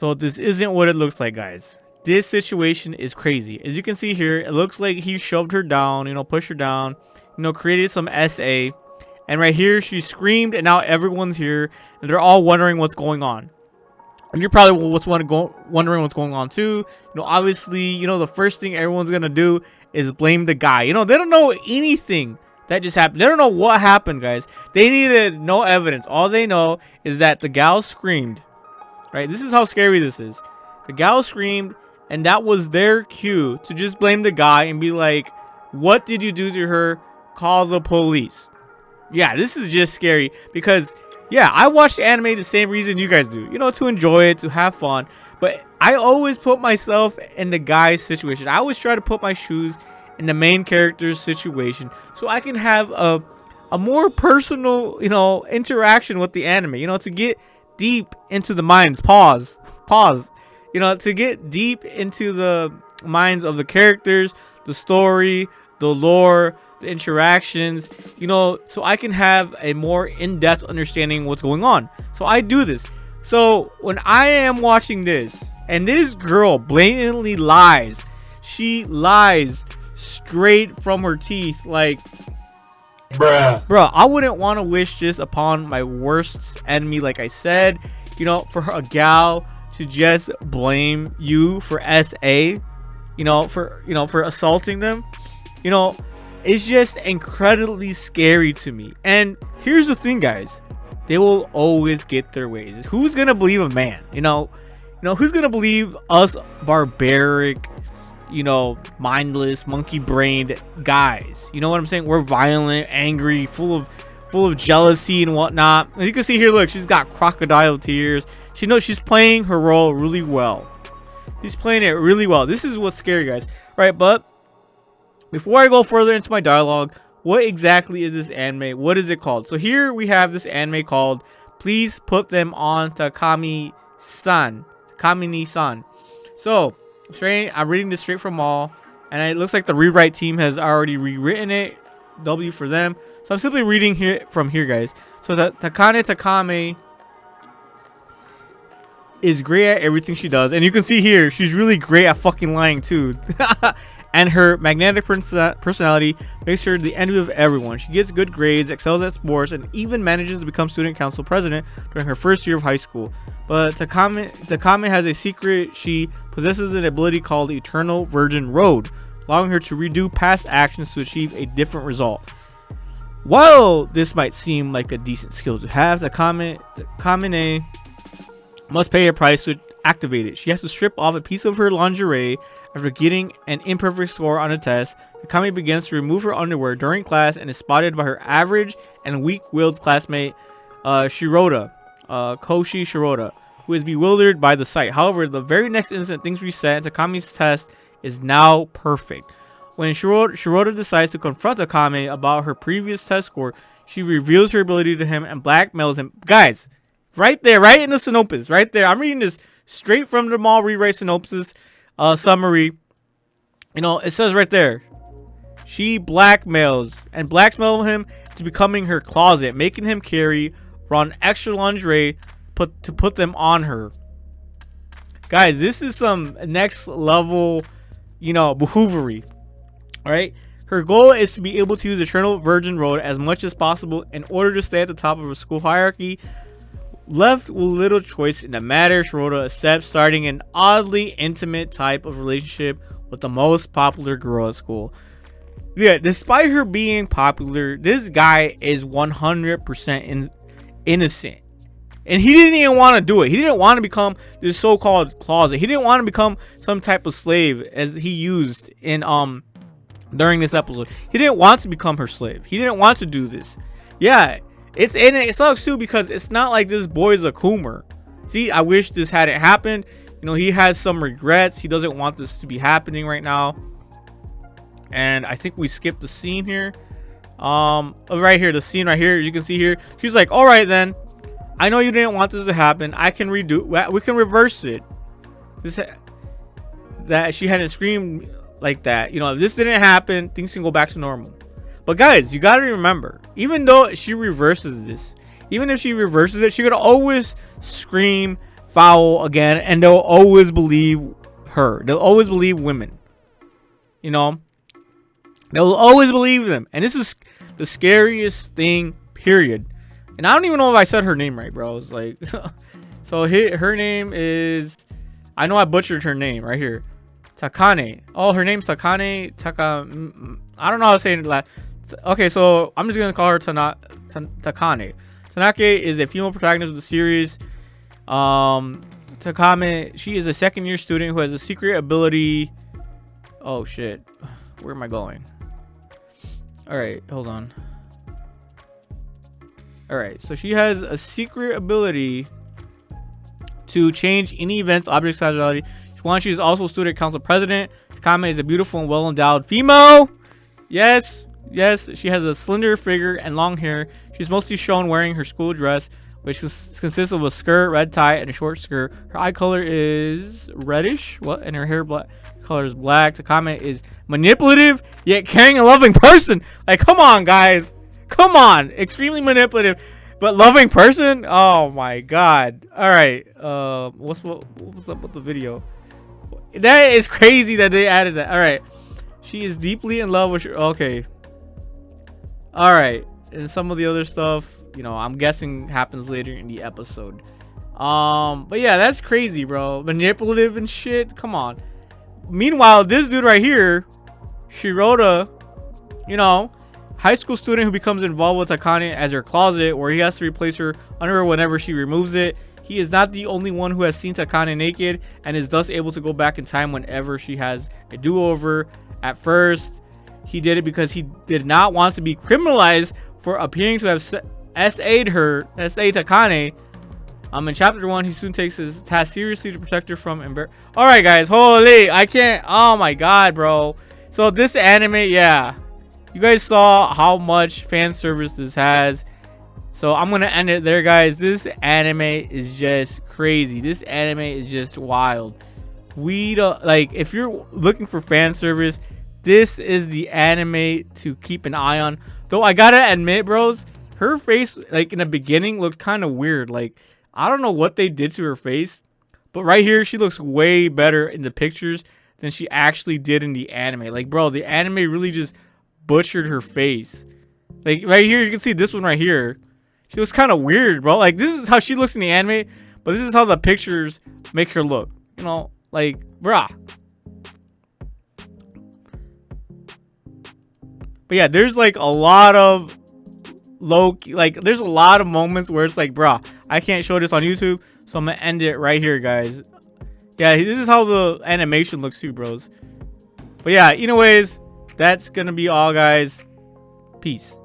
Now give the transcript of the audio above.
So this isn't what it looks like, guys. This situation is crazy. As you can see here, it looks like he shoved her down, pushed her down, created some SA. And right here, she screamed, and now everyone's here, and they're all wondering what's going on. And you're probably wondering what's going on too. Obviously, the first thing everyone's gonna do is blame the guy. They don't know anything that just happened. They don't know what happened, guys. They needed no evidence. All they know is that the gal screamed. Right? This is how scary this is. The gal screamed, and that was their cue to just blame the guy and be like, "What did you do to her? Call the police." Yeah, this is just scary because, yeah, I watch anime the same reason you guys do. To enjoy it, to have fun. But I always put myself in the guy's situation. I always try to put my shoes in the main character's situation so I can have a more personal, interaction with the anime. To get deep into the minds. Pause. To get deep into the minds of the characters, the story, the lore, the interactions, so I can have a more in-depth understanding of what's going on. So I do this. So when I am watching this and this girl blatantly lies, she lies straight from her teeth, like, bro, I wouldn't want to wish this upon my worst enemy. Like I said, for a gal to just blame you for SA, for assaulting them, it's just incredibly scary to me. And here's the thing, guys, they will always get their ways. Who's gonna believe a man? Who's gonna believe us barbaric, mindless, monkey-brained guys? You know what I'm saying? We're violent, angry, full of jealousy and whatnot. And you can see here, look, she's got crocodile tears. She knows she's playing her role really well. She's playing it really well. This is what's scary, guys. Right, but before I go further into my dialogue, what exactly is this anime? What is it called? So here we have this anime called Please Put Them on Takamine-san. Takamine-san. So I'm reading this straight from all, and it looks like the rewrite team has already rewritten it. W for them. So I'm simply reading here from here, guys. So Takame is great at everything she does, and you can see here she's really great at fucking lying too. And her magnetic personality makes her the envy of everyone. She gets good grades, excels at sports, and even manages to become student council president during her first year of high school. But Takame has a secret. She possesses an ability called Eternal Virgin Road, allowing her to redo past actions to achieve a different result. While this might seem like a decent skill to have, Takamine must pay a price to activate it. She has to strip off a piece of her lingerie. After getting an imperfect score on a test, Takame begins to remove her underwear during class and is spotted by her average and weak-willed classmate Koshi Shirota, who is bewildered by the sight. However, the very next instant, things reset and Takame's test is now perfect. When Shirota decides to confront Takame about her previous test score, she reveals her ability to him and blackmails him. Guys, right there, right in the synopsis, right there. I'm reading this straight from the mall rewrite synopsis summary. It says right there, she blackmails him to becoming her closet, making him carry around extra lingerie to put them on her. Guys, this is some next level, behoovery. All right, her goal is to be able to use Eternal Virgin Road as much as possible in order to stay at the top of her school hierarchy. Left with little choice in the matter, Shirota accepts starting an oddly intimate type of relationship with the most popular girl at school. Yeah, despite her being popular, this guy is 100% innocent. And he didn't even want to do it. He didn't want to become this so-called closet. He didn't want to become some type of slave as he used in during this episode. He didn't want to become her slave. He didn't want to do this. Yeah. It sucks too because it's not like this boy's a coomer. See, I wish this hadn't happened. He has some regrets. He doesn't want this to be happening right now. And I think we skipped the scene here. Right here, the scene right here. You can see here. She's like, "All right then. I know you didn't want this to happen. I can redo. We can reverse it. That she hadn't screamed like that. If this didn't happen, things can go back to normal." But guys, you gotta remember, even though she reverses this, even if she reverses it, she could always scream foul again, and they'll always believe her. They'll always believe women. You know, they'll always believe them, and this is the scariest thing, period. And I don't even know if I said her name right, bro. It's like, so her name is, I know I butchered her name right here. Takane. Oh, her name's Takane. I don't know how to say it. Okay, so I'm just gonna call her Takane. Tanake is a female protagonist of the series. Takame, she is a second-year student who has a secret ability. Oh shit, where am I going? All right, hold on. All right, so she has a secret ability to change any event's object size reality. She is also student council president. Takame is a beautiful and well-endowed female. Yes, she has a slender figure and long hair. She's mostly shown wearing her school dress, which consists of a skirt, red tie, and a short skirt. Her eye color is reddish. And her hair color is black. Takame is manipulative yet caring and loving person. Like, come on, guys. Come on. Extremely manipulative, but loving person. Oh my god. All right. What's up with the video? That is crazy that they added that. All right. She is deeply in love with her. Okay. All right. And some of the other stuff, you know, I'm guessing happens later in the episode. But yeah, that's crazy, bro. Manipulative and shit. Come on. Meanwhile, this dude right here, Shirota, you know, high school student who becomes involved with Takane as her closet, where he has to replace her underwear whenever she removes it. He is not the only one who has seen Takane naked and is thus able to go back in time whenever she has a do-over. At first, he did it because he did not want to be criminalized for appearing to have SA'd Takane. In chapter 1, he soon takes his task seriously to protect her from all right, guys, holy, I can't. Oh my god, bro. So this anime, yeah, you guys saw how much fan service this has. So I'm gonna end it there, guys. This anime is just crazy. This anime is just wild. We don't, like, if you're looking for fan service, this is the anime to keep an eye on. Though I gotta admit, bros, her face, like, in the beginning looked kind of weird. Like, I don't know what they did to her face, but right here she looks way better in the pictures than she actually did in the anime. Like, bro, the anime really just butchered her face. Like, right here you can see this one right here. She looks kind of weird, bro. Like, this is how she looks in the anime, but this is how the pictures make her look. You know, like, bruh. But yeah, there's like a lot of there's a lot of moments where it's like, bruh, I can't show this on YouTube, so I'm gonna end it right here, guys. Yeah, this is how the animation looks too, bros. But yeah, anyways, that's gonna be all, guys. Peace.